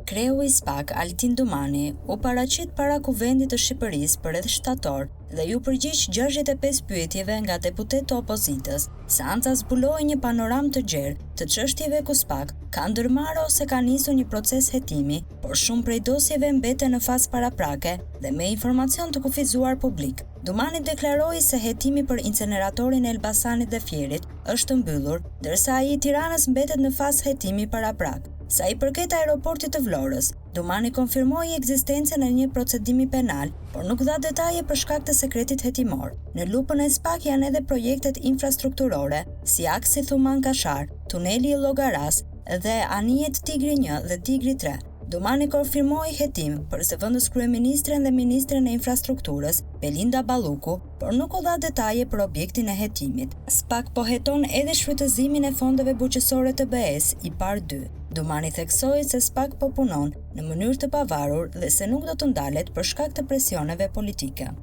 Kreu i SPAK, Altin Dumani, u paraqit para Kuvendit të Shqipërisë për rreth shtator dhe ju përgjigj 65 pyetjeve nga deputetë të opozitës. Seanca zbuloi një panoram të gjerë të çështjeve ku SPAK ka ndërmarrë ose ka nisur një proces hetimi, por shumë prej dosjeve mbeten në fazë paraprake dhe me informacion të kufizuar publik. Dumani deklaroi se hetimi për inceneratorin e Elbasanit dhe Fierit është mbyllur, ndërsa ai i Tiranës mbetet në fazë hetimi paraprak. Sa i përket aeroportit të Vlorës, Dumani konfirmoi ekzistencën e një procedimi penal, por nuk dha detaje për shkak të sekretit hetimor. Në lupën e SPAK janë edhe projektet infrastrukturore, si aksi Thuman-Kashar, tuneli i Llogaras dhe anijet Tigri 1 dhe Tigri 3. Dumani konfirmoi hetim për së vendës kryeministren dhe ministren e infrastrukturës, Belinda Balluku, por nuk u dha detaje për objektin e hetimit. SPAK po heton edhe shfrytëzimin e fondeve bujqësore të BE-s i par 2. Dumani theksoi se SPAK po punon në mënyrë të pavarur dhe se nuk do të ndalet për shkak të presioneve politike.